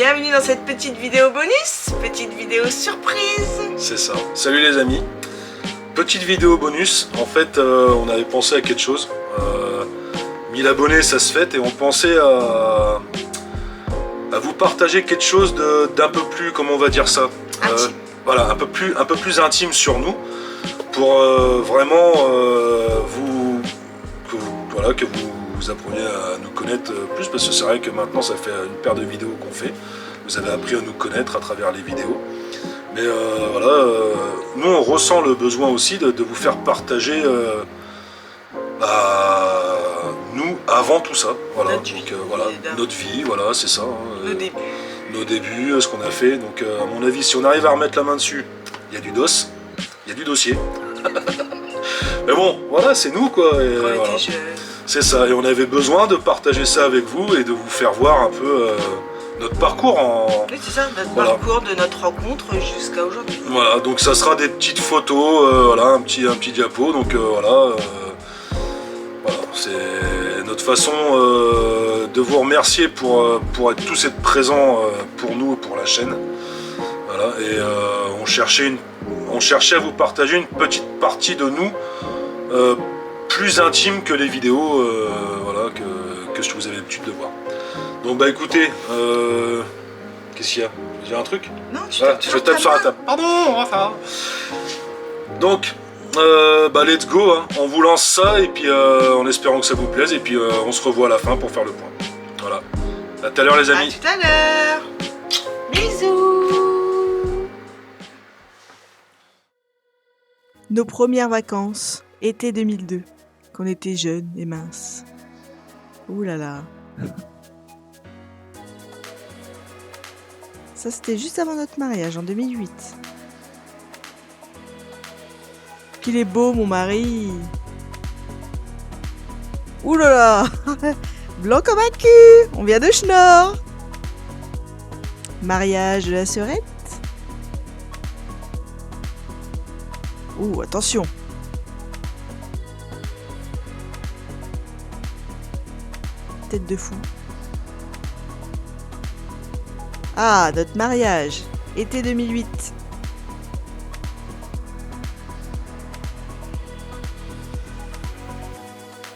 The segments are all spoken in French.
Bienvenue dans cette petite vidéo bonus, petite vidéo surprise. C'est ça. Salut les amis. Petite vidéo bonus. En fait, on avait pensé à quelque chose. 1000 abonnés, ça se fête, et on pensait à vous partager quelque chose d'un peu plus, comment on va dire ça, voilà, un peu plus intime sur nous, pour vraiment que vous appreniez à nous connaître plus, parce que c'est vrai que maintenant ça fait une paire de vidéos qu'on fait. Vous avez appris à nous connaître à travers les vidéos. Mais nous on ressent le besoin aussi de vous faire partager nous avant tout ça. Voilà, notre vie, voilà, c'est ça. Nos débuts, ce qu'on a fait. Donc à mon avis, si on arrive à remettre la main dessus, il y a du dos, il y a du dossier. Mais bon, voilà, c'est nous quoi. Et, voilà. C'est ça, et on avait besoin de partager ça avec vous et de vous faire voir un peu notre parcours Oui, c'est ça, notre parcours de notre rencontre jusqu'à aujourd'hui. Voilà, donc ça sera des petites photos, voilà, un petit diapo, donc voilà, c'est notre façon de vous remercier pour tous être présents pour nous et pour la chaîne. Voilà, et on cherchait à vous partager une petite partie de nous plus intime que les vidéos voilà, que je vous avez l'habitude de voir. Donc bah écoutez, qu'est-ce qu'il y a? J'ai un truc? Non, je tape sur la table. Pardon, enfin. Donc, let's go, hein. On vous lance ça, et puis en espérant que ça vous plaise, et puis on se revoit à la fin pour faire le point. Voilà. À tout à l'heure les amis. À tout à l'heure. Bisous. Nos premières vacances, été 2002, quand on était jeunes et minces. Ouh là là. Ça, c'était juste avant notre mariage, en 2008. Qu'il est beau, mon mari. Ouh là là. Blanc comme un cul. On vient de Schnorr. Mariage de la sœurette. Ouh, attention. Tête de fou. Ah, notre mariage, été 2008.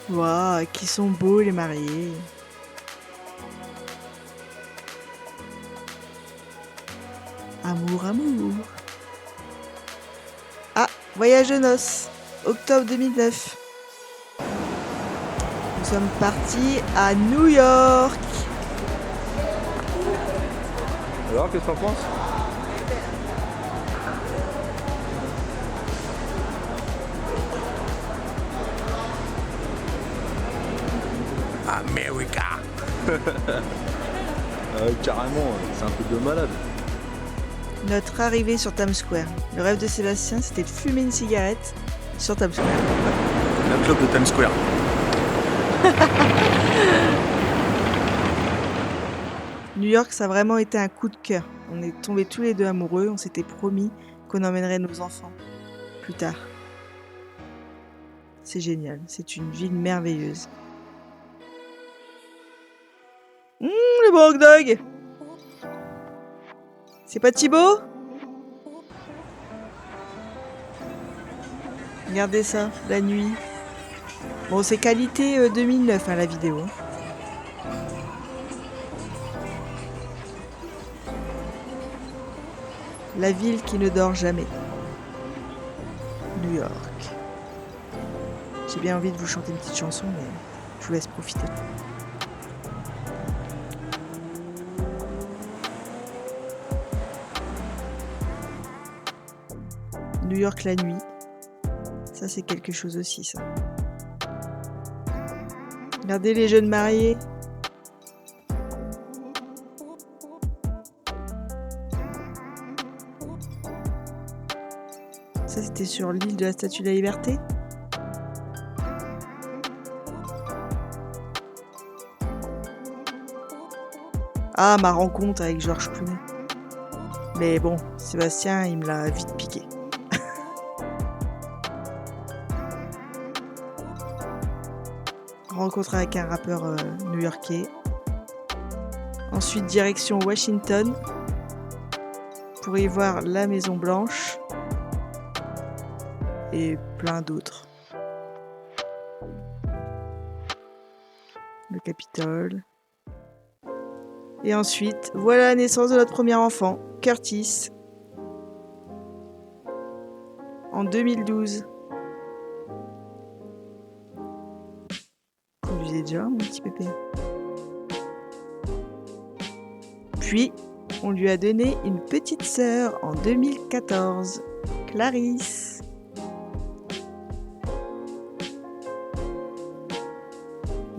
Waouh, qui sont beaux les mariés. Amour, amour. Ah, voyage de noces, octobre 2009. Nous sommes partis à New York. Alors, qu'est-ce que t'en penses? America. Carrément, c'est un truc de malade. Notre arrivée sur Times Square. Le rêve de Sébastien, c'était de fumer une cigarette sur Times Square. Le club de Times Square. New York, ça a vraiment été un coup de cœur. On est tombés tous les deux amoureux, on s'était promis qu'on emmènerait nos enfants plus tard. C'est génial, c'est une ville merveilleuse. Le bon hot dog. C'est pas Thibaut? Regardez ça, la nuit. Bon, c'est qualité 2009 hein, la vidéo. La ville qui ne dort jamais. New York. J'ai bien envie de vous chanter une petite chanson, mais je vous laisse profiter. New York la nuit. Ça, c'est quelque chose aussi, ça. Regardez les jeunes mariés. Ça, c'était sur l'île de la Statue de la Liberté. Ah, ma rencontre avec Georges Clooney. Mais bon, Sébastien, il me l'a vite piqué. Rencontre avec un rappeur new-yorkais. Ensuite, direction Washington pour y voir la Maison Blanche et plein d'autres. Le Capitole. Et ensuite, voilà la naissance de notre premier enfant, Curtis, en 2012. Conduisez déjà, mon petit pépé. Puis, on lui a donné une petite sœur en 2014, Clarisse.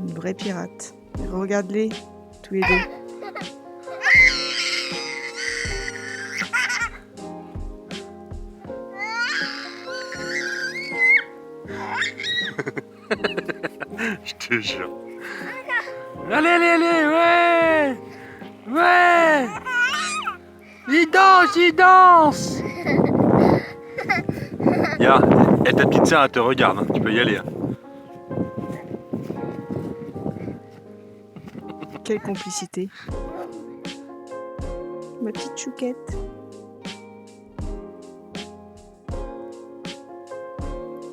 Une vraie pirate. Regarde-les, tous les deux. Je te jure. Allez, allez, allez, ouais! Ouais! Il danse, il danse! Ya, et ta petite sœur, elle te regarde, hein. Tu peux y aller. Hein. Quelle complicité. Ma petite chouquette.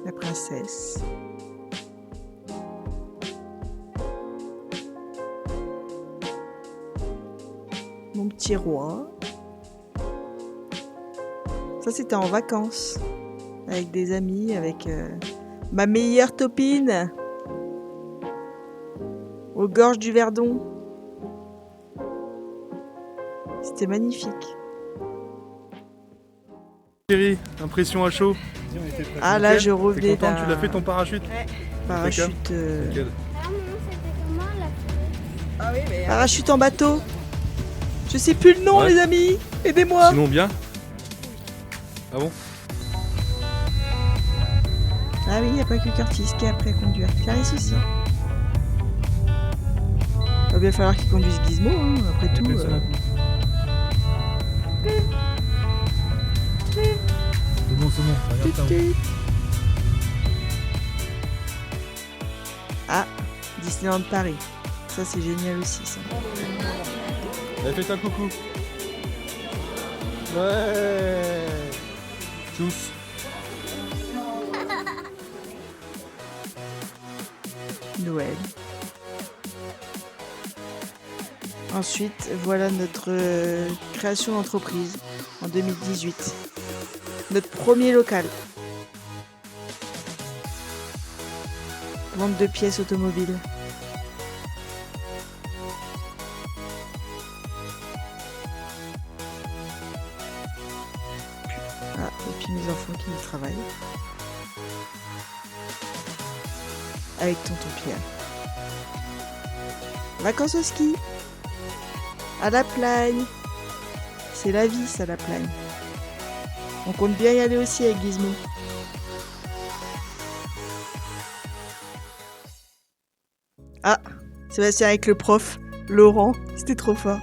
La princesse. Mon petit roi. Ça, c'était en vacances. Avec des amis, avec ma meilleure topine. Aux gorges du Verdon. C'était magnifique. Chérie, impression à chaud. Ah là, je revenais T'es contente, d'un tu l'as fait ton parachute? parachute, Nickel. Ah maman, c'était comment la fête? parachute en bateau. Je sais plus le nom, Ouais. les amis. Aidez-moi. Sinon bien? Ah bon? Ah oui, il n'y a pas que Curtis qui a appris à conduire. Clarisse aussi. Il va bien falloir qu'il conduise Gizmo, hein, après tout. C'est bon, regarde ça. Ah, Disneyland Paris. Ça, c'est génial aussi, ça. Elle fait un coucou. Ouais. Tchuss. Noël. Ensuite, voilà notre création d'entreprise en 2018. Notre premier local. Vente de pièces automobiles. Ah, et puis mes enfants qui y travaillent. Avec tonton Pierre. Vacances au ski. À la Plagne. C'est la vie, ça, la Plagne. On compte bien y aller aussi avec Gizmo. Ah, Sébastien avec le prof, Laurent, c'était trop fort.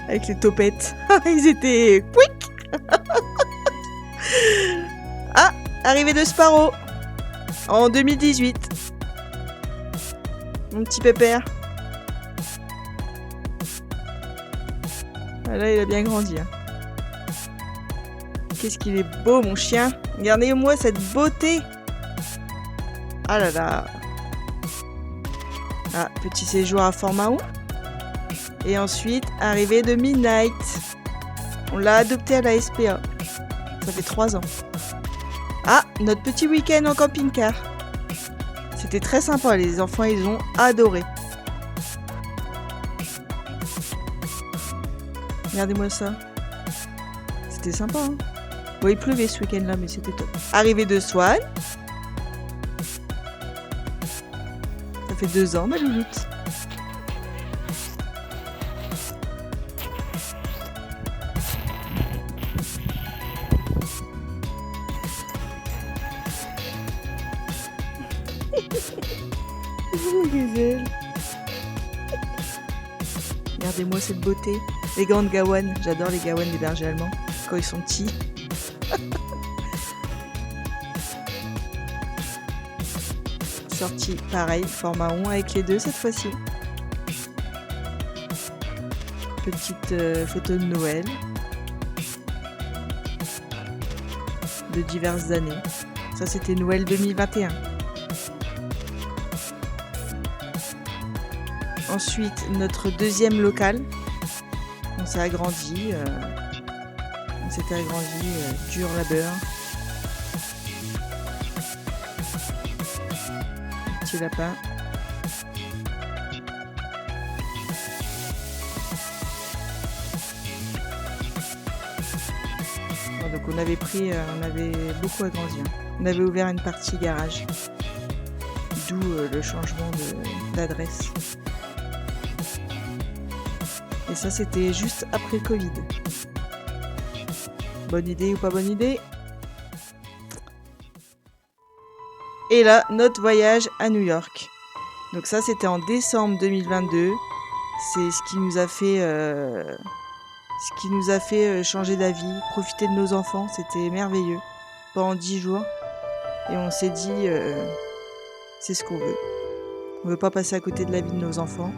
Avec les topettes. Ils étaient quick. Ah, arrivée de Sparrow. En 2018. Mon petit pépère. Ah là, il a bien grandi. Hein. Qu'est-ce qu'il est beau, mon chien. Regardez-moi cette beauté. Ah là là. Ah, petit séjour à Fort-Mahon. Et ensuite, arrivée de Midnight. On l'a adopté à la SPA. Ça fait 3 ans. Ah, notre petit week-end en camping-car. C'était très sympa, les enfants, ils ont adoré. Regardez-moi ça. C'était sympa, hein. Bon, il pleuvait ce week-end-là, mais c'était top. Arrivée de Swan. Ça fait 2 ans, ma louloute. Gazelle. Regardez-moi cette beauté. Les gants de Gawain. J'adore les Gawain des bergers allemands. Quand ils sont petits. Sortie pareil, Fort-Mahon avec les deux cette fois-ci. Petite photo de Noël. De diverses années. Ça, c'était Noël 2021. Ensuite, notre deuxième local. On s'est agrandi. On s'était agrandi, dur labeur. Petit lapin. Bon, donc on avait beaucoup agrandi. Hein. On avait ouvert une partie garage. D'où le changement d'adresse. Et ça, c'était juste après le Covid. Bonne idée ou pas bonne idée? Et là, notre voyage à New York. Donc ça, c'était en décembre 2022. C'est ce qui nous a fait changer d'avis, profiter de nos enfants. C'était merveilleux. Pendant 10 jours. Et on s'est dit, c'est ce qu'on veut. On veut pas passer à côté de la vie de nos enfants.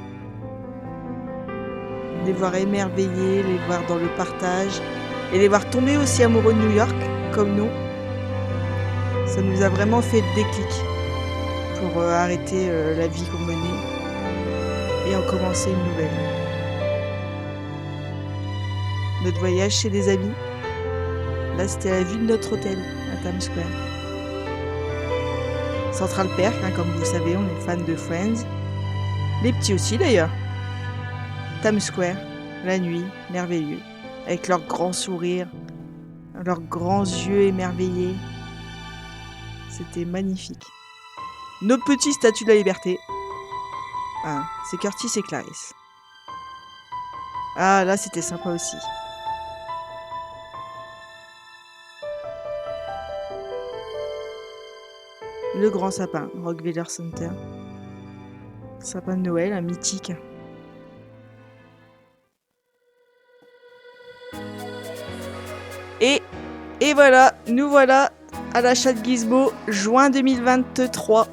Les voir émerveillés, les voir dans le partage. Et les voir tomber aussi amoureux de New York, comme nous. Ça nous a vraiment fait le déclic pour arrêter la vie qu'on menait et en commencer une nouvelle. Notre voyage chez des amis, là c'était la vue de notre hôtel à Times Square. Central Perk, hein, comme vous le savez, on est fans de Friends. Les petits aussi d'ailleurs. Times Square, la nuit, merveilleux. Avec leurs grands sourires, leurs grands yeux émerveillés. C'était magnifique. Nos petits statues de la liberté. Ah, c'est Curtis et Clarisse. Ah, là, c'était sympa aussi. Le grand sapin, Rockefeller Center. Sapin de Noël, un mythique. Et voilà, nous voilà à l'achat de Gizmo, juin 2023.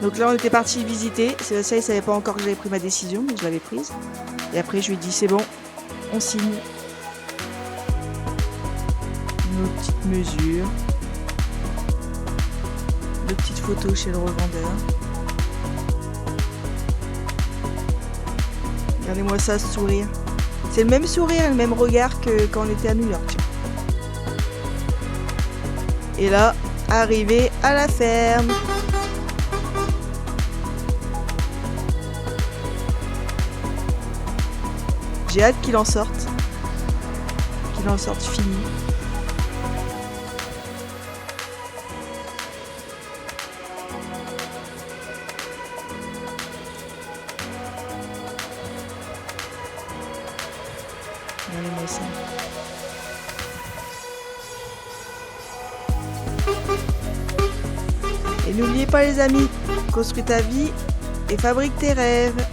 Donc là, on était parti visiter. Sébastien, il savait pas encore que j'avais pris ma décision, mais je l'avais prise. Et après, je lui ai dit, c'est bon, on signe. Nos petites mesures. Nos petites photos chez le revendeur. Regardez-moi ça, ce sourire. C'est le même sourire et le même regard que quand on était à New York. Et là, arrivé à la ferme. J'ai hâte qu'il en sorte. Qu'il en sorte fini. Regardez-moi ça. Et n'oubliez pas les amis, construis ta vie et fabrique tes rêves.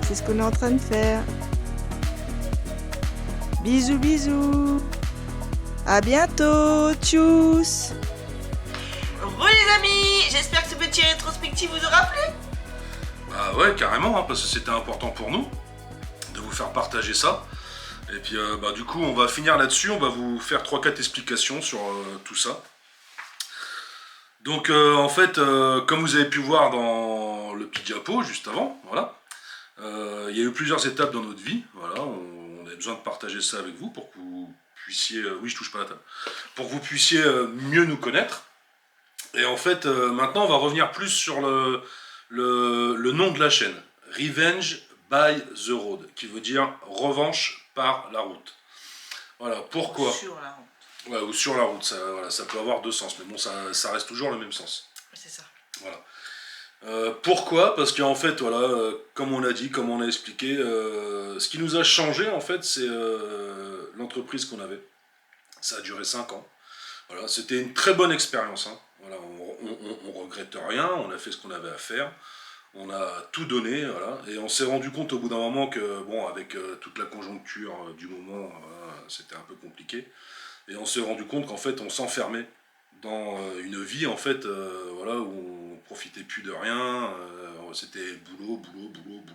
C'est ce qu'on est en train de faire. Bisous bisous. À bientôt. Tchuss. Les amis, j'espère que ce petit rétrospectif vous aura plu. Bah ouais, carrément, hein, parce que c'était important pour nous de vous faire partager ça. Et puis du coup, on va finir là-dessus, on va vous faire 3-4 explications sur tout ça. Donc en fait, comme vous avez pu voir dans le petit diapo juste avant, voilà, il y a eu plusieurs étapes dans notre vie, voilà, on avait besoin de partager ça avec vous pour que vous puissiez, oui je touche pas la table, pour que vous puissiez mieux nous connaître. Et en fait, maintenant on va revenir plus sur le nom de la chaîne, Revenge by the Road, qui veut dire revanche par la route. Voilà, pourquoi ? Sur la route. Ouais, ou sur la route, ça, voilà, ça peut avoir deux sens, mais bon, ça reste toujours le même sens. C'est ça. Voilà. Pourquoi ? Parce qu'en fait, voilà, comme on a dit, comme on a expliqué, ce qui nous a changé, en fait, c'est l'entreprise qu'on avait. Ça a duré 5 ans. Voilà, c'était une très bonne expérience. Hein. Voilà, on regrette rien, on a fait ce qu'on avait à faire. On a tout donné, voilà, et on s'est rendu compte au bout d'un moment que, bon, avec toute la conjoncture du moment, c'était un peu compliqué. Et on s'est rendu compte qu'en fait, on s'enfermait dans une vie, en fait, voilà, où on profitait plus de rien, c'était boulot.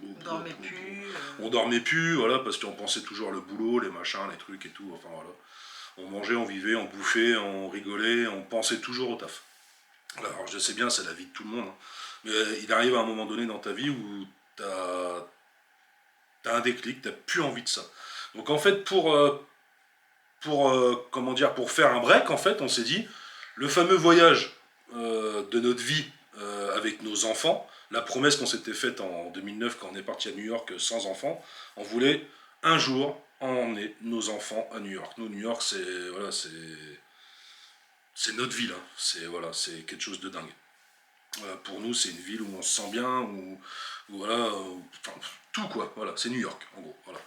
On dormait plus. On dormait plus, voilà, parce qu'on pensait toujours le boulot, les machins, les trucs et tout, enfin voilà. On mangeait, on vivait, on bouffait, on rigolait, on pensait toujours au taf. Alors je sais bien, c'est la vie de tout le monde, hein. Mais il arrive à un moment donné dans ta vie où t'as un déclic, t'as plus envie de ça. Donc en fait, pour faire un break, en fait, on s'est dit, le fameux voyage de notre vie avec nos enfants, la promesse qu'on s'était faite en 2009 quand on est parti à New York sans enfants, on voulait un jour emmener nos enfants à New York. Nous, New York, c'est notre ville, hein. C'est quelque chose de dingue. Pour nous, c'est une ville où on se sent bien, enfin, tout quoi, voilà, c'est New York, en gros, voilà.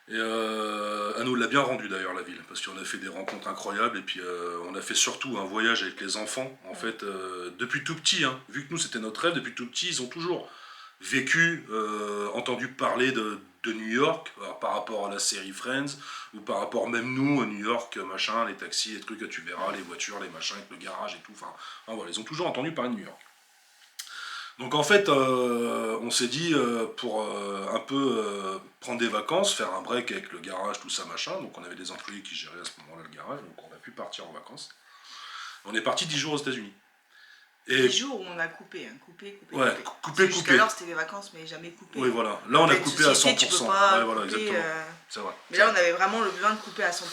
Et nous l'a bien rendu d'ailleurs la ville, parce qu'on a fait des rencontres incroyables, et puis on a fait surtout un voyage avec les enfants, en fait, depuis tout petit, hein, vu que nous c'était notre rêve, depuis tout petit, ils ont toujours vécu, entendu parler de New York, alors, par rapport à la série Friends, ou par rapport même nous, à New York, machin, les taxis, les trucs que tu verras, les voitures, les machins, avec le garage et tout, enfin voilà, ils ont toujours entendu parler de New York. Donc en fait, on s'est dit, pour un peu prendre des vacances, faire un break avec le garage, tout ça, machin, donc on avait des employés qui géraient à ce moment-là le garage, donc on a pu partir en vacances. On est parti 10 jours aux États-Unis. Et 10 jours où on a coupé. Ouais, coupé. Jusqu'alors c'était les vacances, mais jamais coupé. Oui, voilà. Là, on a coupé à 100%. Tu peux pas ouais, voilà, couper, exactement. C'est vrai. Mais là, on avait vraiment le besoin de couper à 100%.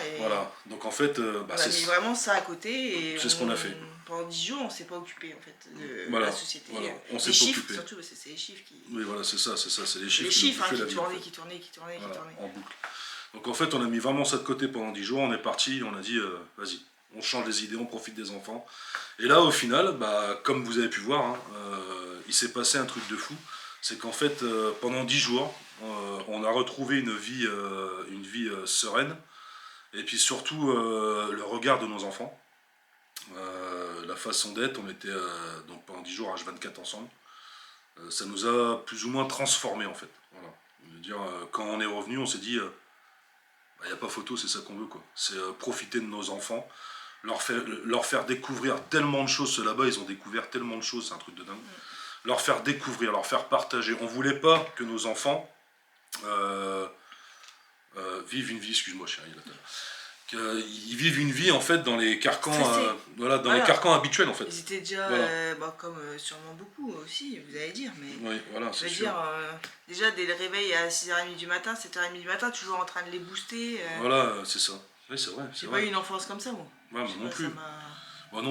Et voilà. Donc en fait, on a mis vraiment ça à côté. Et c'est ce qu'on a fait. Pendant 10 jours, on ne s'est pas occupé en fait de voilà. la société. Voilà. On s'est les pas chiffres, occupé. surtout, c'est les chiffres qui. Oui, voilà, c'est ça, c'est les chiffres. Les chiffres qui tournaient, tournaient. en boucle. Donc en fait, on a mis vraiment ça de côté pendant 10 jours. On est parti, on a dit, vas-y, on change les idées, on profite des enfants. Et là, au final, comme vous avez pu voir, hein, il s'est passé un truc de fou. C'est qu'en fait, pendant 10 jours, on a retrouvé une vie sereine. Et puis surtout, le regard de nos enfants. La façon d'être, on était donc pendant 10 jours H24 ensemble. Ça nous a plus ou moins transformés en fait. Voilà. Je veux dire, quand on est revenu, on s'est dit, il n'y a pas photo, c'est ça qu'on veut, quoi. C'est profiter de nos enfants, leur faire découvrir tellement de choses. Ceux là-bas, ils ont découvert tellement de choses, c'est un truc de dingue. Leur faire découvrir, leur faire partager. On voulait pas que nos enfants vivent une vie, excuse-moi chérie, qu'ils vivent une vie en fait dans les carcans, les carcans habituels en fait. Ils étaient déjà, comme sûrement beaucoup aussi, vous allez dire, mais oui, voilà, je veux dire, déjà dès le réveil à 6h30 du matin, 7h30 du matin, toujours en train de les booster. Voilà, c'est ça. Oui, c'est vrai. J'ai pas eu une enfance comme ça, moi. Ouais, moi non plus.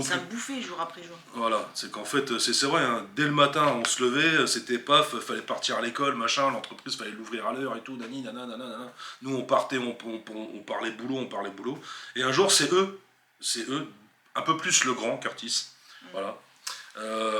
Ça me bouffait jour après jour. Voilà, c'est qu'en fait, c'est vrai, hein, dès le matin, on se levait, c'était paf, fallait partir à l'école, machin, l'entreprise, fallait l'ouvrir à l'heure et tout, nani, nanana. Nous, on partait, on parlait boulot. Et un jour, c'est eux, un peu plus le grand, Curtis, voilà,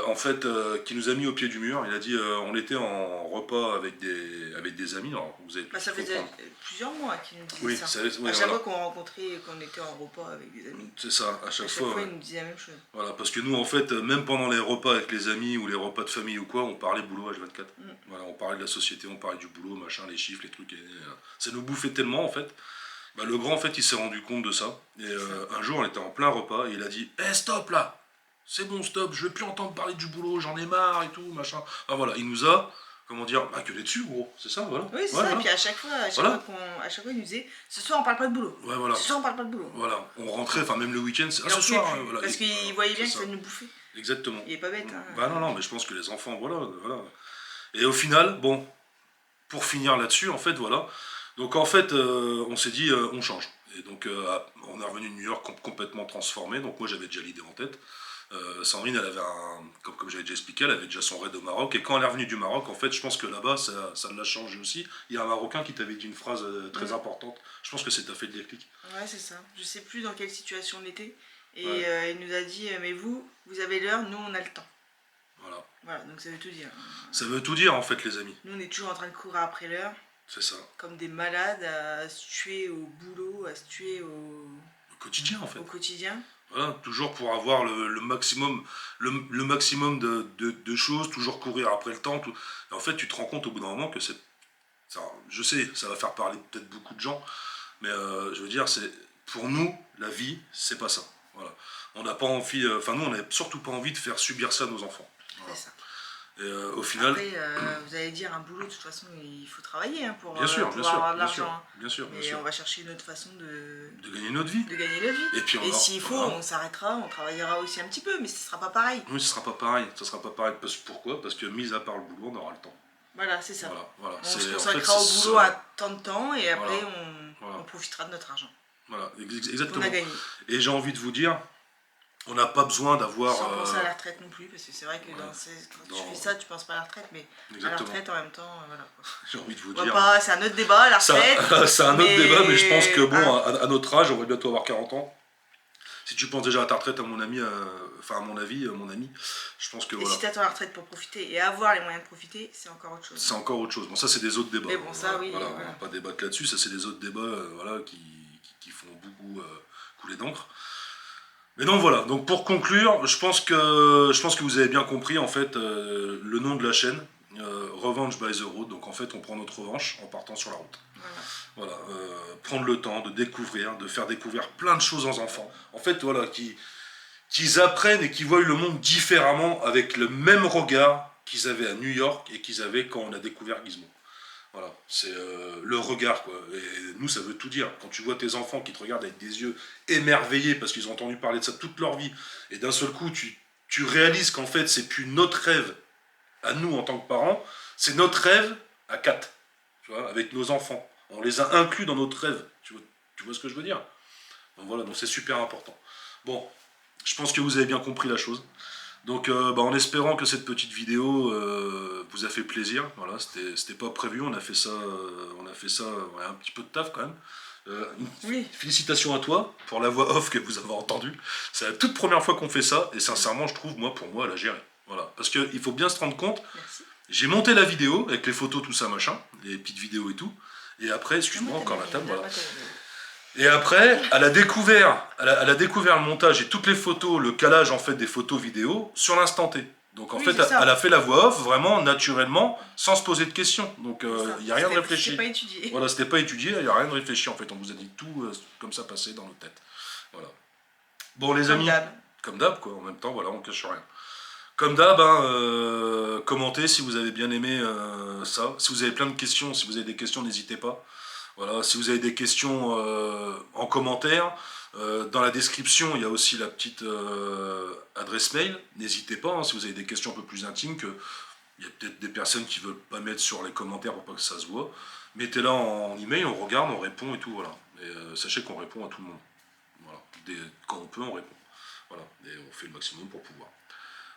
en fait, qui nous a mis au pied du mur. Il a dit, on était en repas avec des amis, alors vous avez ça faisait plusieurs mois qu'il nous disait oui, ça. Oui, à chaque fois qu'on rencontrait, qu'on était en repas avec des amis. C'est ça, à chaque fois il nous disait la même chose. Voilà, parce que nous, en fait, même pendant les repas avec les amis ou les repas de famille ou quoi, on parlait boulot H24. Voilà, on parlait de la société, on parlait du boulot, machin, les chiffres, les trucs. Ça nous bouffait tellement, en fait. Le grand, en fait, il s'est rendu compte de ça. Et un jour, on était en plein repas et il a dit « stop là ! C'est bon, stop, je veux plus entendre parler du boulot, j'en ai marre et tout, machin. » Voilà, il nous a, gueulé dessus, gros, c'est ça, voilà. Oui, c'est ça, et puis à chaque fois, il nous disait « Ce soir, on parle pas de boulot. Ouais, voilà. Ce soir, on parle pas de boulot. » Voilà, on rentrait, enfin même le week-end, c'est ce soir. Voilà. Parce qu'il voyait bien que ça nous bouffait. Exactement. Il est pas bête, hein. Non, mais je pense que les enfants, voilà. Et au final, bon, pour finir là-dessus, en fait, voilà. Donc en fait, on s'est dit, on change. Et donc on est revenu de New York complètement transformé. Donc moi j'avais déjà l'idée en tête. Sandrine, elle avait comme j'avais déjà expliqué, elle avait déjà son raid au Maroc. Et quand elle est revenue du Maroc, en fait, je pense que là-bas, ça l'a changé aussi. Il y a un Marocain qui t'avait dit une phrase très importante. Je pense que c'est t'a fait le déclic. Ouais, c'est ça. Je sais plus dans quelle situation on était. Et il nous a dit, mais vous avez l'heure, nous on a le temps. Voilà, donc ça veut tout dire. Ça veut tout dire en fait, les amis. Nous on est toujours en train de courir après l'heure. C'est ça. Comme des malades à se tuer au boulot, à se tuer au quotidien en fait. Au quotidien. Voilà, toujours pour avoir le maximum, le maximum de choses, toujours courir après le temps. Et en fait, tu te rends compte au bout d'un moment que je sais, ça va faire parler peut-être beaucoup de gens, mais je veux dire, pour nous, la vie, c'est pas ça. Voilà. On n'a pas envie, enfin nous on n'a surtout pas envie de faire subir ça à nos enfants. Voilà. C'est ça. Et au final... Après, vous allez dire un boulot, de toute façon, il faut travailler hein, pour bien sûr, pouvoir avoir de bien sûr, l'argent. bien sûr, bien Mais sûr. on va chercher une autre façon de gagner notre vie. gagner la vie. Et puis Et s'il faut, on s'arrêtera, on travaillera aussi un petit peu, mais ce sera pas pareil. Oui, ce sera pas pareil. Ça sera pas pareil. Pourquoi? Parce que mis à part le boulot, on aura le temps. Voilà, c'est ça. Voilà. On se consacrera au boulot à tant de temps et après on profitera de notre argent. Voilà, exactement. On a gagné. Et j'ai envie de vous dire, on n'a pas besoin d'avoir... Sans penser à la retraite non plus, parce que c'est vrai que quand tu fais ça, tu penses pas à la retraite, mais à la retraite en même temps, voilà. J'ai envie de vous dire... C'est un autre débat, la retraite. C'est un autre débat, mais je pense que bon, à notre âge, on va bientôt avoir 40 ans. Si tu penses déjà à ta retraite, à mon ami, je pense que et voilà. si tu attends la retraite pour profiter et avoir les moyens de profiter, c'est encore autre chose. C'est encore autre chose. Bon, ça, c'est des autres débats. Mais bon, ça, oui. Voilà. On va pas débattre là-dessus. Ça, c'est des autres débats qui font beaucoup couler d'encre. Mais donc voilà. Donc pour conclure, je pense que vous avez bien compris en fait le nom de la chaîne, Revenge by the Road. Donc en fait, on prend notre revanche en partant sur la route. Voilà, prendre le temps de découvrir, de faire découvrir plein de choses aux enfants. En fait, voilà, qu'ils apprennent et qu'ils voient le monde différemment avec le même regard qu'ils avaient à New York et qu'ils avaient quand on a découvert Gizmo. Voilà, c'est le regard, quoi. Et nous, ça veut tout dire. Quand tu vois tes enfants qui te regardent avec des yeux émerveillés parce qu'ils ont entendu parler de ça toute leur vie, et d'un seul coup, tu réalises qu'en fait, c'est plus notre rêve à nous en tant que parents, c'est notre rêve à 4, tu vois, avec nos enfants. On les a inclus dans notre rêve. Tu vois ce que je veux dire? Donc voilà, donc c'est super important. Bon, je pense que vous avez bien compris la chose. Donc en espérant que cette petite vidéo vous a fait plaisir. Voilà, c'était pas prévu, on a fait ça un petit peu de taf quand même. Oui. Félicitations à toi pour la voix off que vous avez entendue. C'est la toute première fois qu'on fait ça, et sincèrement, je trouve, pour moi, elle a géré. Voilà, parce qu'il faut bien se rendre compte. Merci. J'ai monté la vidéo avec les photos, tout ça, machin, les petites vidéos et tout. Et après, excuse-moi, encore la table, voilà. Et après, elle a découvert le montage et toutes les photos, le calage en fait des photos vidéo sur l'instant T. Donc en fait, elle a fait la voix off vraiment naturellement, sans se poser de questions. Donc il n'y a rien de réfléchi. C'était pas étudié. Voilà, c'était pas étudié, il n'y a rien de réfléchi en fait. On vous a dit tout comme ça passé dans nos têtes. Voilà. Bon les amis, comme d'hab quoi, en même temps, voilà, on cache rien. Comme d'hab, commentez si vous avez bien aimé ça. Si vous avez plein de questions, si vous avez des questions, n'hésitez pas. Voilà, si vous avez des questions en commentaire, dans la description, il y a aussi la petite adresse mail. N'hésitez pas, hein, si vous avez des questions un peu plus intimes, il y a peut-être des personnes qui ne veulent pas mettre sur les commentaires pour pas que ça se voit. Mettez-la en email, on regarde, on répond et tout. Voilà. Et sachez qu'on répond à tout le monde. Voilà. Quand on peut, on répond. Voilà. Et on fait le maximum pour pouvoir.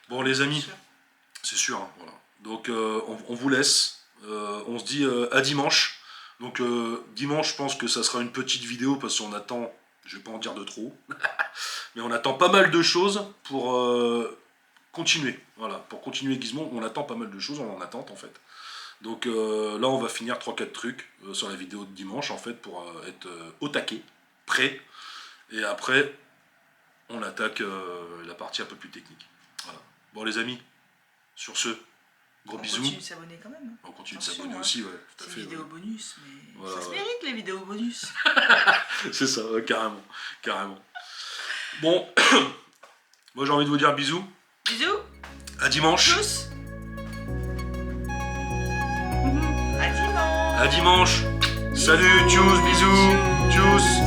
Bon les amis, c'est sûr, hein, voilà. Donc on vous laisse, on se dit à dimanche. Donc dimanche je pense que ça sera une petite vidéo parce qu'on attend, je vais pas en dire de trop, mais on attend pas mal de choses pour continuer. Voilà, pour continuer Gizmo, on attend pas mal de choses, on en attente en fait. Donc là on va finir 3-4 trucs sur la vidéo de dimanche en fait pour être au taquet, prêt. Et après on attaque la partie un peu plus technique. Voilà. Bon les amis, sur ce, gros bisous. On continue de s'abonner quand même. On continue de s'abonner aussi, ouais. Tout à fait. Vidéo bonus, mais voilà, ça se mérite les vidéos bonus. C'est ça, ouais, carrément, carrément. Bon, moi j'ai envie de vous dire bisous. Bisous. À dimanche. Tchuss. À dimanche. À dimanche. Salut, tchuss, bisous, tchuss.